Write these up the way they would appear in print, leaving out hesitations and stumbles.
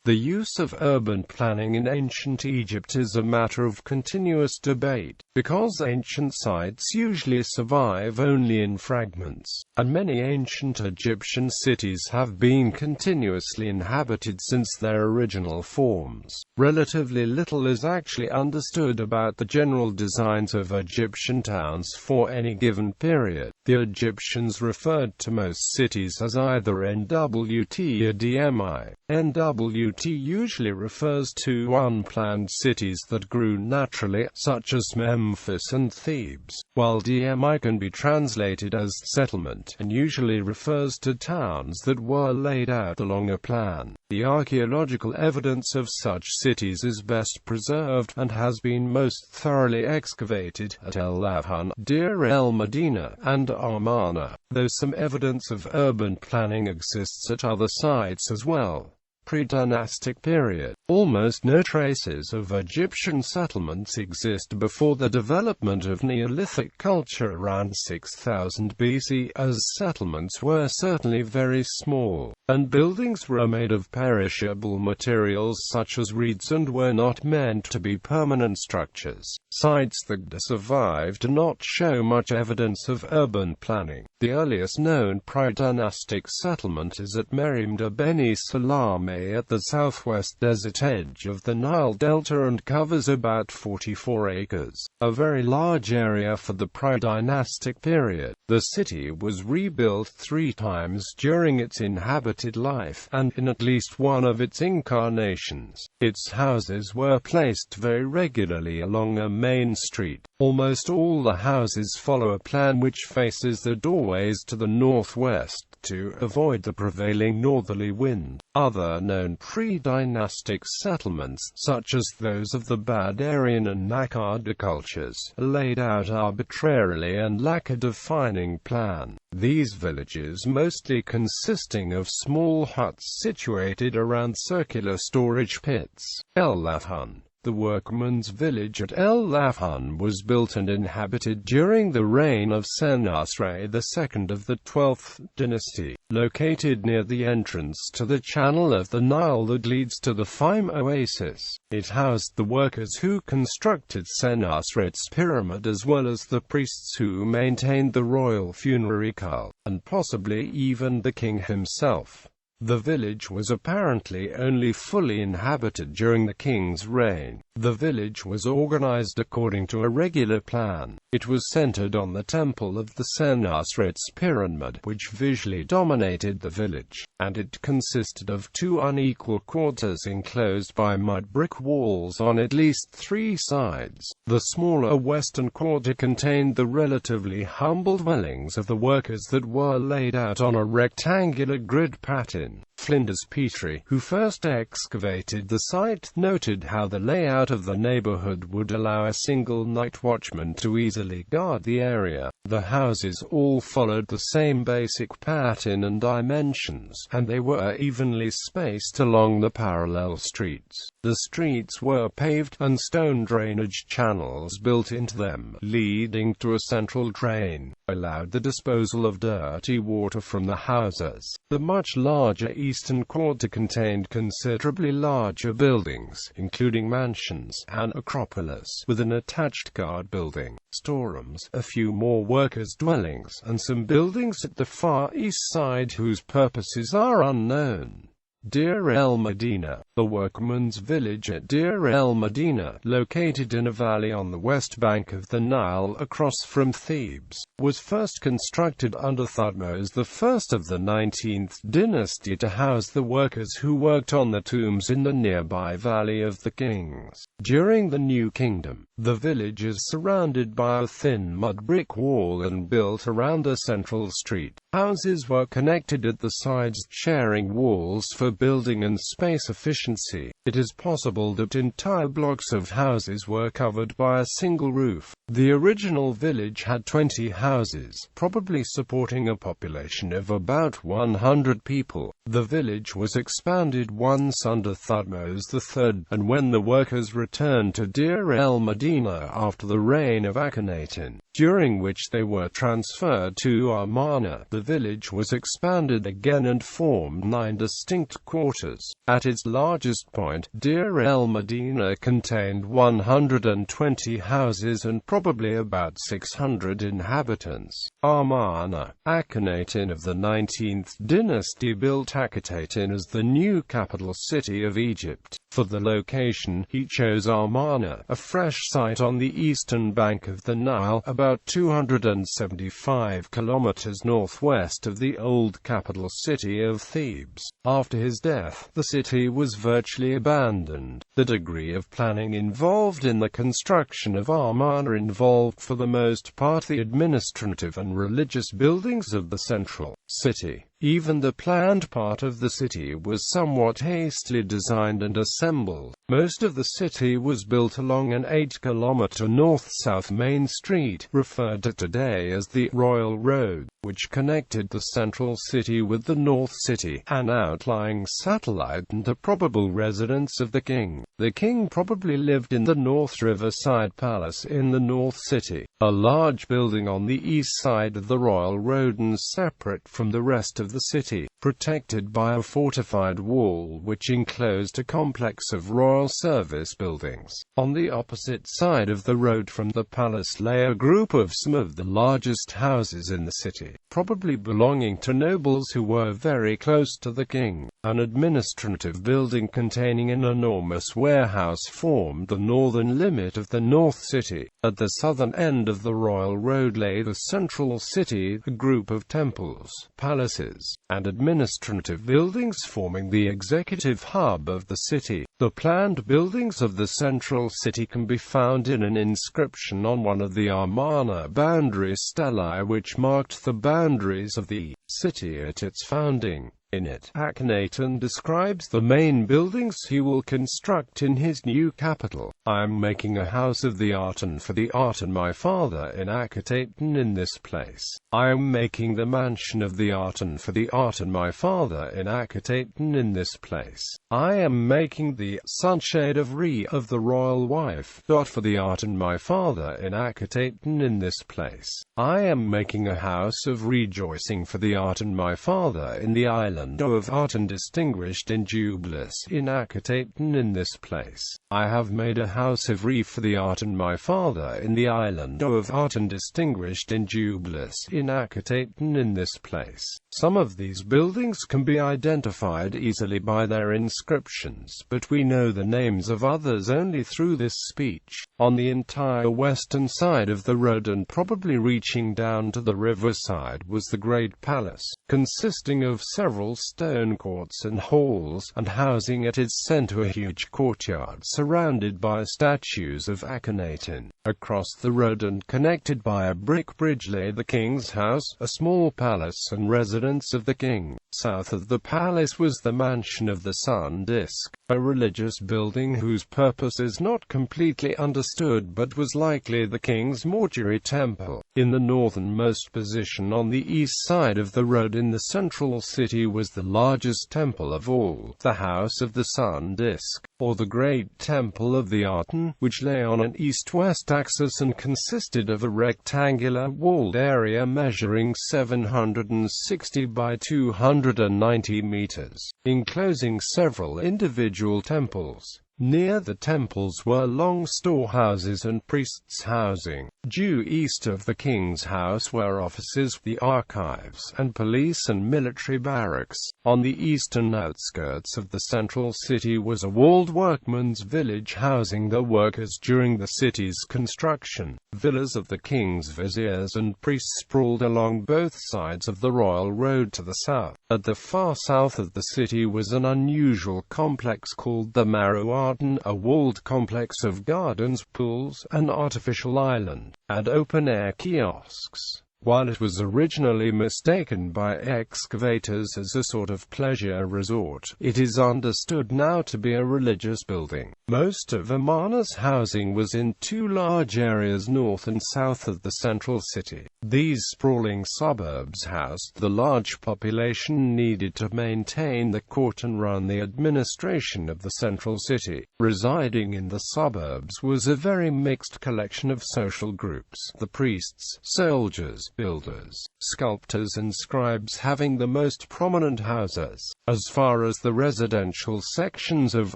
The use of urban planning in ancient Egypt is a matter of continuous debate, because ancient sites usually survive only in fragments, and many ancient Egyptian cities have been continuously inhabited since their original forms. Relatively little is actually understood about the general designs of Egyptian towns for any given period. The Egyptians referred to most cities as either Nwt or dmi. Nwt usually refers to unplanned cities that grew naturally, such as Memphis and Thebes, while dmi can be translated as settlement, and usually refers to towns that were laid out along a plan. The archaeological evidence of such cities is best preserved, and has been most thoroughly excavated, at Lahun, Deir, el-Medina, and Amarna, though some evidence of urban planning exists at other sites as well. Predynastic period. Almost no traces of Egyptian settlements exist before the development of Neolithic culture around 6000 BC, as settlements were certainly very small, and buildings were made of perishable materials such as reeds and were not meant to be permanent structures. Sites that survive do not show much evidence of urban planning. The earliest known Predynastic settlement is at Merimda Beni Salame at the southwest desert edge of the Nile Delta and covers about 44 acres, a very large area for the Predynastic period. The city was rebuilt 3 times during its inhabited life, and in at least one of its incarnations. Its houses were placed very regularly along a main street. Almost all the houses follow a plan which faces the doorways to the northwest, to avoid the prevailing northerly wind. Other known pre-dynastic settlements, such as those of the Badarian and Akkad cultures, are laid out arbitrarily and lack a defining plan. These villages mostly consisting of small huts situated around circular storage pits. El-Lahun. The workman's village at el-Lahun was built and inhabited during the reign of Senusret II of the 12th dynasty, located near the entrance to the channel of the Nile that leads to the Fime oasis. It housed the workers who constructed Senusret's pyramid as well as the priests who maintained the royal funerary cult, and possibly even the king himself. The village was apparently only fully inhabited during the king's reign. The village was organized according to a regular plan. It was centered on the temple of the Senusret's pyramid, which visually dominated the village, and it consisted of 2 unequal quarters enclosed by mud brick walls on at least 3 sides. The smaller western quarter contained the relatively humble dwellings of the workers that were laid out on a rectangular grid pattern. Flinders Petrie, who first excavated the site, noted how the layout of the neighborhood would allow a single night watchman to easily guard the area. The houses all followed the same basic pattern and dimensions, and they were evenly spaced along the parallel streets. The streets were paved, and stone drainage channels built into them, leading to a central drain, allowed the disposal of dirty water from the houses. The much larger eastern quarter contained considerably larger buildings, including mansions, an acropolis, with an attached guard building, storerooms, a few more workers' dwellings, and some buildings at the far east side whose purposes are unknown. Deir el-Medina. The workman's village at Deir el-Medina, located in a valley on the west bank of the Nile across from Thebes, was first constructed under Thutmose I of the 19th dynasty to house the workers who worked on the tombs in the nearby Valley of the Kings. During the New Kingdom, the village is surrounded by a thin mud brick wall and built around a central street. Houses were connected at the sides, sharing walls for building and space efficiency. It is possible that entire blocks of houses were covered by a single roof. The original village had 20 houses, probably supporting a population of about 100 people. The village was expanded once under Thutmose III, and when the workers returned to Deir el-Medina after the reign of Akhenaten, during which they were transferred to Amarna, the village was expanded again and formed 9 distinct quarters. At its largest point, Deir el-Medina contained 120 houses and probably about 600 inhabitants. Amarna, Akhenaten of the 19th dynasty, built Akhenaten as the new capital city of Egypt. For the location, he chose Amarna, a fresh site on the eastern bank of the Nile, about 275 kilometers northwest of the old capital city of Thebes. After his death, the city was virtually abandoned. The degree of planning involved in the construction of Amarna involved for the most part the administrative and religious buildings of the central city. Even the planned part of the city was somewhat hastily designed and assembled. Most of the city was built along an 8-kilometer north-south main street, referred to today as the Royal Road, which connected the central city with the North City, an outlying satellite and a probable residence of the king. The king probably lived in the North Riverside Palace in the North City, a large building on the east side of the Royal Road and separate from the rest of the city, protected by a fortified wall which enclosed a complex of royal service buildings. On the opposite side of the road from the palace lay a group of some of the largest houses in the city, probably belonging to nobles who were very close to the king. An administrative building containing an enormous warehouse formed the northern limit of the North City. At the southern end of the Royal Road lay the central city, a group of temples, palaces, and administrative buildings forming the executive hub of the city. The planned buildings of the central city can be found in an inscription on one of the Amarna boundary stelae which marked the boundaries of the city at its founding. In it, Akhenaten describes the main buildings he will construct in his new capital. I am making a house of the Aten for the Aten my father in Akhenaten in this place. I am making the mansion of the Aten for the Aten my father in Akhenaten in this place. I am making the sunshade of Re of the royal wife, for the Aten my father in Akhenaten in this place. I am making a house of rejoicing for the Aten my father in the island of Aten distinguished in Jubilis in Akhenaten in this place. I have made a house of Re for the Aten my father in the island of Aten distinguished in Jubilis in Akhenaten in this place. Some of these buildings can be identified easily by their inscriptions, but we know the names of others only through this speech. On the entire western side of the road and probably reaching down to the riverside was the Great Palace, consisting of several stone courts and halls, and housing at its center a huge courtyard surrounded by statues of Akhenaten. Across the road and connected by a brick bridge lay the king's house, a small palace and residence of the king. South of the palace was the mansion of the sun disk, a religious building whose purpose is not completely understood but was likely the king's mortuary temple. In the northernmost position on the east side of the road in the central city was the largest temple of all, the house of the sun disk, or the great temple of the Aten, which lay on an east-west axis and consisted of a rectangular walled area measuring 760 by 290 meters, enclosing several individual temples. Near the temples were long storehouses and priests' housing. Due east of the king's house were offices, the archives, and police and military barracks. On the eastern outskirts of the central city was a walled workmen's village housing the workers during the city's construction. Villas of the king's viziers and priests sprawled along both sides of the royal road to the south. At the far south of the city was an unusual complex called the Maruaten, a walled complex of gardens, pools, an artificial island, and open-air kiosks. While it was originally mistaken by excavators as a sort of pleasure resort, it is understood now to be a religious building. Most of Amarna's housing was in two large areas north and south of the central city. These sprawling suburbs housed the large population needed to maintain the court and run the administration of the central city. Residing in the suburbs was a very mixed collection of social groups, the priests, soldiers, builders, sculptors and scribes having the most prominent houses. As far as the residential sections of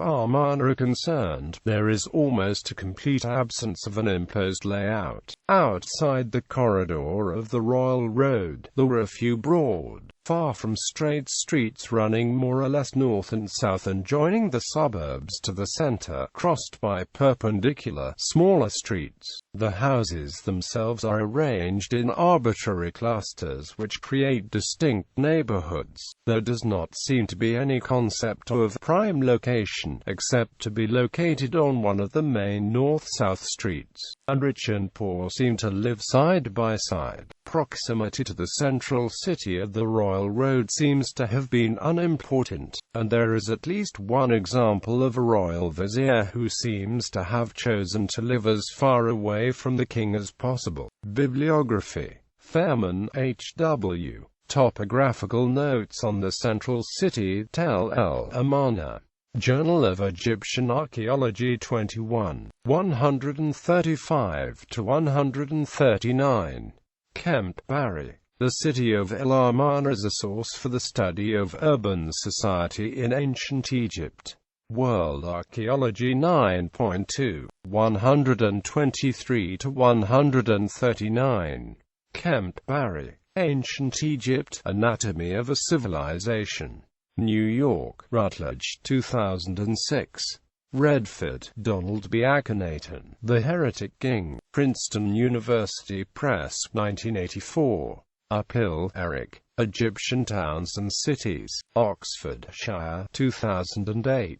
Amarna are concerned, there is almost a complete absence of an imposed layout. Outside the corridor of the Royal Road, there were a few broad, far from straight streets running more or less north and south and joining the suburbs to the center, crossed by perpendicular, smaller streets. The houses themselves are arranged in arbitrary clusters which create distinct neighborhoods. There does not seem to be any concept of prime location, except to be located on one of the main north-south streets, and rich and poor seem to live side by side. Proximity to the central city of the Royal Road seems to have been unimportant, and there is at least one example of a royal vizier who seems to have chosen to live as far away from the king as possible. Bibliography. Fairman, H.W. Topographical Notes on the Central City, Tel el-Amarna. Journal of Egyptian Archaeology 21. 135–139. Kemp, Barry. The City of el-Amarna as a Source for the Study of Urban Society in Ancient Egypt. World Archaeology 9.2. 123–139. Kemp, Barry. Ancient Egypt, Anatomy of a Civilization. New York, Routledge, 2006. Redford, Donald B. Akhenaton. The Heretic King. Princeton University Press, 1984. Uphill, Eric. Egyptian Towns and Cities. Oxfordshire, 2008.